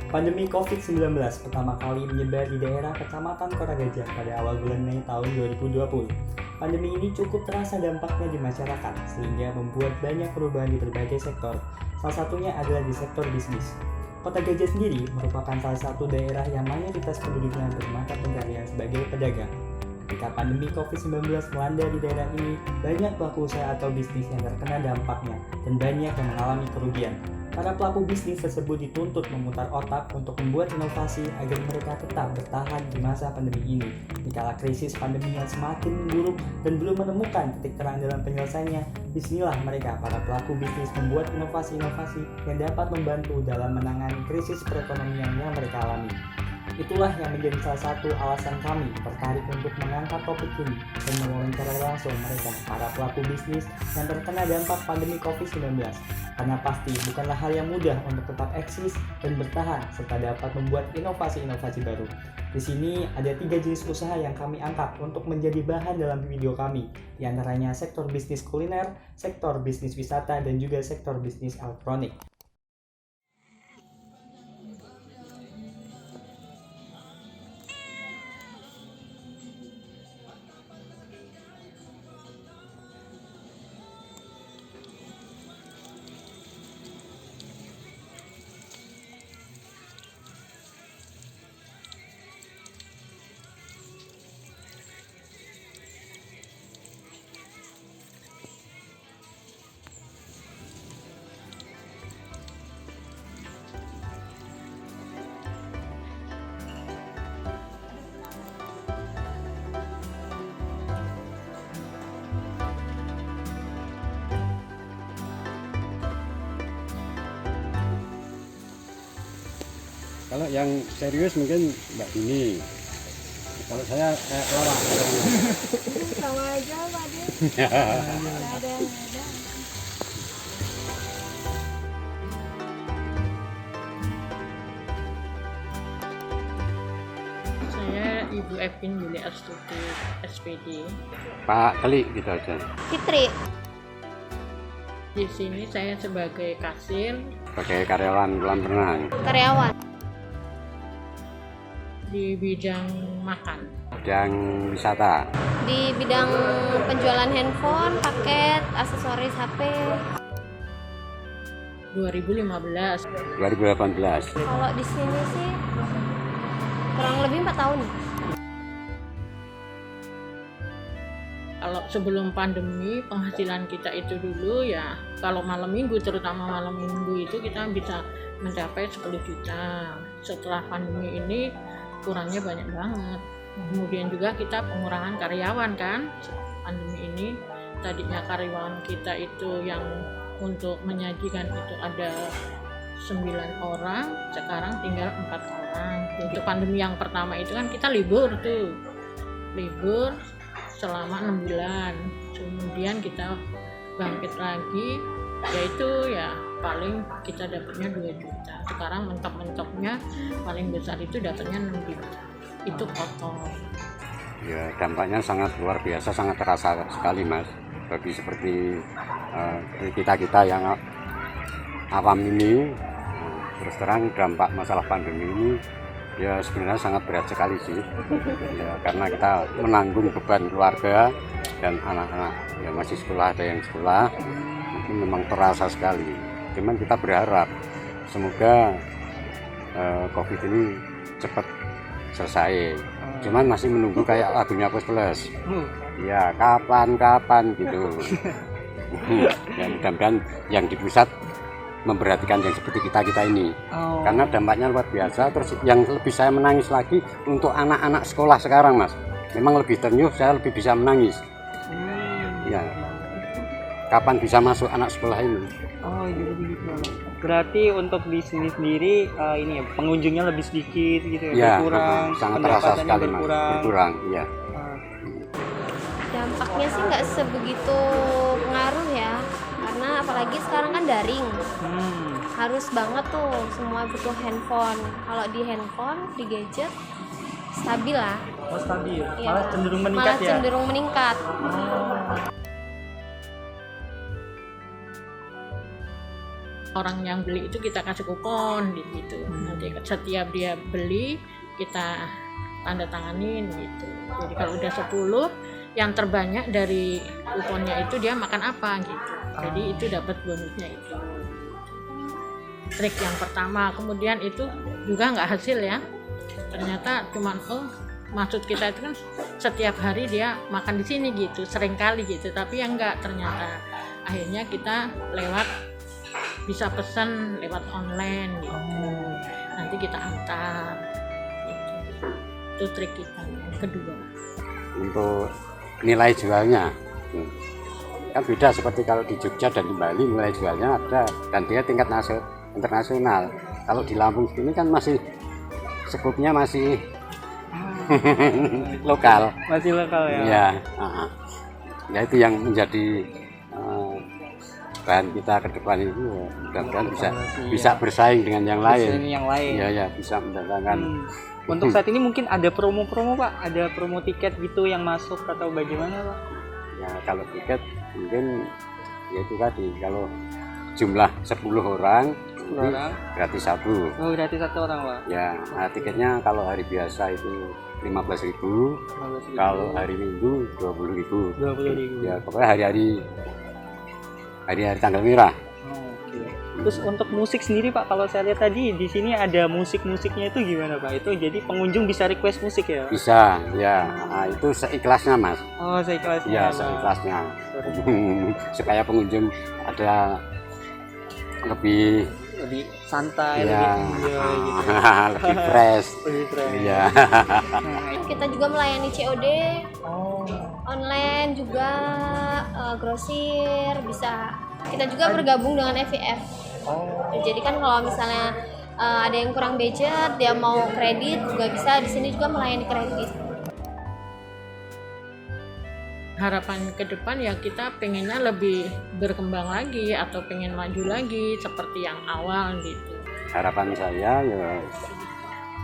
Pandemi COVID-19 pertama kali menyebar di daerah Kecamatan Kota Gajah pada awal bulan Mei tahun 2020. Pandemi ini cukup terasa dampaknya di masyarakat, sehingga membuat banyak perubahan di berbagai sektor. Salah satunya adalah di sektor bisnis. Kota Gajah sendiri merupakan salah satu daerah yang mayoritas penduduknya bermata pencarian sebagai pedagang. Ketika pandemi COVID-19 melanda di daerah ini, banyak pelaku usaha atau bisnis yang terkena dampaknya dan banyak yang mengalami kerugian. Para pelaku bisnis tersebut dituntut memutar otak untuk membuat inovasi agar mereka tetap bertahan di masa pandemi ini. Di kala krisis pandemi yang semakin memburuk dan belum menemukan titik terang dalam penyelesaiannya, disinilah mereka para pelaku bisnis membuat inovasi-inovasi yang dapat membantu dalam menangani krisis perekonomian yang mereka alami. Itulah yang menjadi salah satu alasan kami tertarik untuk mengangkat topik ini dan mewawancarai langsung mereka, para pelaku bisnis yang terkena dampak pandemi COVID-19. Karena pasti bukanlah hal yang mudah untuk tetap eksis dan bertahan serta dapat membuat inovasi-inovasi baru. Di sini ada 3 jenis usaha yang kami angkat untuk menjadi bahan dalam video kami, di antaranya sektor bisnis kuliner, sektor bisnis wisata, dan juga sektor bisnis elektronik. Kalau yang serius mungkin Mbak Dini. Kalau saya kayak lawak. Sama aja Pak Din. Nggak ada. Saya Ibu Evin Yuli Astuti, SPD. Pak Kali gitu aja. Fitri. Di sini saya sebagai kasir Sebagai karyawan kolam renang. Karyawan. di bidang makan. Bidang wisata. Di bidang penjualan handphone, paket, aksesoris HP. 2015. 2018. Kalau di sini sih kurang lebih 4 tahun. Kalau sebelum pandemi penghasilan kita itu dulu ya kalau malam minggu, terutama malam minggu itu kita bisa mencapai 10 juta. Setelah pandemi ini kurangnya banyak banget. Kemudian juga kita pengurangan karyawan kan. Pandemi ini tadinya karyawan kita itu yang untuk menyajikan itu ada 9 orang, sekarang tinggal 4 orang. Untuk pandemi yang pertama itu kan kita libur selama 6 bulan, kemudian kita bangkit lagi, yaitu ya paling kita dapatnya 2 juta. Sekarang mentok-mentoknya paling besar itu dapatnya 6 juta, itu kotor. Ya, dampaknya sangat luar biasa, sangat terasa sekali Mas. Bagi seperti kita yang awam ini, terus terang dampak masalah pandemi ini ya sebenarnya sangat berat sekali sih. Ya, karena kita menanggung beban keluarga dan anak-anak yang masih sekolah, ada yang sekolah, itu memang terasa sekali. Cuman kita berharap semoga COVID ini cepat selesai. Cuman masih menunggu kayak lagunya Plus. Ya kapan gitu. Ya mudah-mudahan yang di pusat memperhatikan yang seperti kita ini. Karena dampaknya luar biasa. Terus yang lebih saya menangis lagi untuk anak-anak sekolah sekarang Mas. Memang lebih ternyuh, saya lebih bisa menangis. Ya. Kapan bisa masuk anak sekolah ini? Oh gitu. Berarti untuk di sini sendiri ini ya pengunjungnya lebih sedikit gitu ya, berkurang, sangat terasa sekali Mas. Berkurang, iya. Dampaknya sih nggak sebegitu pengaruh ya, karena apalagi sekarang kan daring. Harus banget tuh semua butuh handphone. Kalau di handphone, di gadget stabil lah. Oh stabil, Ya, malah cenderung meningkat malah ya? cenderung meningkat. orang yang beli itu kita kasih kupon gitu. Nanti setiap dia beli kita tanda tanganin gitu. Jadi kalau udah 10 yang terbanyak dari kuponnya itu dia makan apa gitu. Jadi itu dapat bonusnya itu. Trik yang pertama. Kemudian itu juga nggak hasil ya. Ternyata cuman maksud kita itu kan setiap hari dia makan di sini gitu, sering kali gitu. Tapi yang enggak, ternyata akhirnya kita bisa pesan lewat online gitu. Nanti kita antar gitu. Itu trik kita yang kedua. Untuk nilai jualnya kan beda seperti kalau di Jogja dan di Bali nilai jualnya ada dan dia tingkat internasional. Kalau di Lampung ini kan masih skupnya masih lokal. Masih lokal ya. Ya, ya itu yang menjadi bahan kita ke depan itu ya, mudah-mudahan bisa bersaing dengan yang lain. Ya, bisa mendatangkan. Untuk saat ini mungkin ada promo-promo Pak, ada promo tiket gitu yang masuk atau bagaimana Pak? Ya kalau tiket mungkin ya itu tadi, kalau jumlah 10 orang gratis satu. Oh, gratis satu orang Pak? Ya, nah, tiketnya kalau hari biasa itu 15.000, kalau hari Minggu 20.000. 20.000. Ya pokoknya hari-hari tanggal merah. Terus untuk musik sendiri Pak, kalau saya lihat tadi di sini ada musiknya itu gimana Pak? Itu jadi pengunjung bisa request musik ya? Bisa, ya. Nah, itu seikhlasnya Mas. Oh, seikhlasnya. Ya, seikhlasnya. Supaya pengunjung ada lebih santai, ya, lebih enjoy gitu. lebih fresh. Iya. Kita juga melayani COD, online juga, grosir bisa. Kita juga bergabung dengan FIF. Jadi kan kalau misalnya ada yang kurang budget, dia mau kredit juga bisa. Di sini juga melayani kredit. Harapan ke depan ya kita pengennya lebih berkembang lagi atau pengen maju lagi seperti yang awal gitu. Harapan saya ya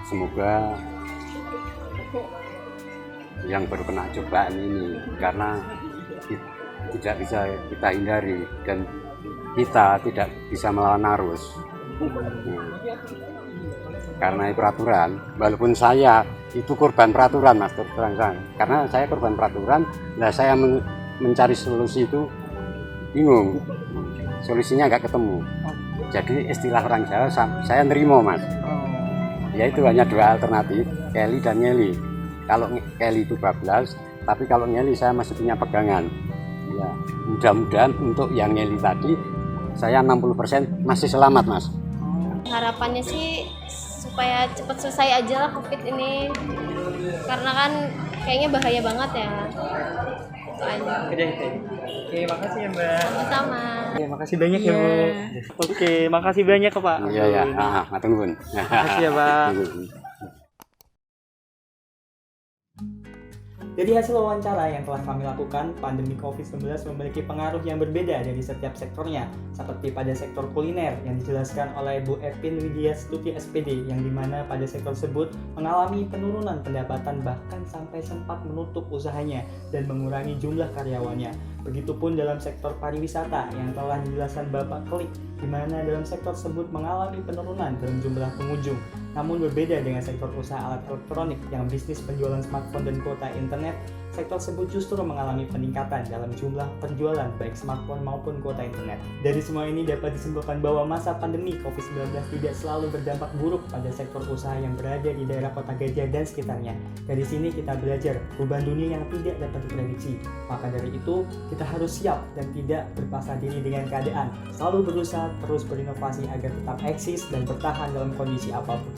semoga yang baru kena cobaan ini, karena tidak bisa kita hindari dan kita tidak bisa melawan arus. Karena peraturan, walaupun saya itu korban peraturan Mas, terang saya. Karena saya korban peraturan, nah saya mencari solusi itu bingung, solusinya nggak ketemu. Jadi istilah orang Jawa saya nerimo Mas. Yaitu hanya 2 alternatif, Kelly dan Ngeli. Kalau Kelly itu bablas, tapi kalau Ngeli saya masih punya pegangan. Ya, mudah-mudahan untuk yang Ngeli tadi saya 60% masih selamat Mas. Harapannya sih supaya cepat selesai aja lah COVID ini, karena kan kayaknya bahaya banget ya. Itu aja. Oke, makasih ya Mbak. Sama-sama. Oke, makasih banyak ya Bu. Oke, makasih banyak Pak. Iya, matur nuwun. Makasih ya Pak. Dari hasil wawancara yang telah kami lakukan, pandemi COVID-19 memiliki pengaruh yang berbeda dari setiap sektornya, seperti pada sektor kuliner yang dijelaskan oleh Bu Epin Widya Stuti SPD, yang dimana pada sektor tersebut mengalami penurunan pendapatan bahkan sampai sempat menutup usahanya dan mengurangi jumlah karyawannya. Begitupun dalam sektor pariwisata yang telah dijelaskan Bapak Klik, di mana dalam sektor tersebut mengalami penurunan dalam jumlah pengunjung. Namun berbeda dengan sektor usaha alat elektronik yang bisnis penjualan smartphone dan kuota internet, sektor tersebut justru mengalami peningkatan dalam jumlah penjualan baik smartphone maupun kuota internet. Dari semua ini dapat disimpulkan bahwa masa pandemi COVID-19 tidak selalu berdampak buruk pada sektor usaha yang berada di daerah Kota Gajah dan sekitarnya. Dari sini kita belajar perubahan dunia yang tidak dapat diprediksi. Maka dari itu, kita harus siap dan tidak berpasrah diri dengan keadaan. Selalu berusaha terus berinovasi agar tetap eksis dan bertahan dalam kondisi apapun.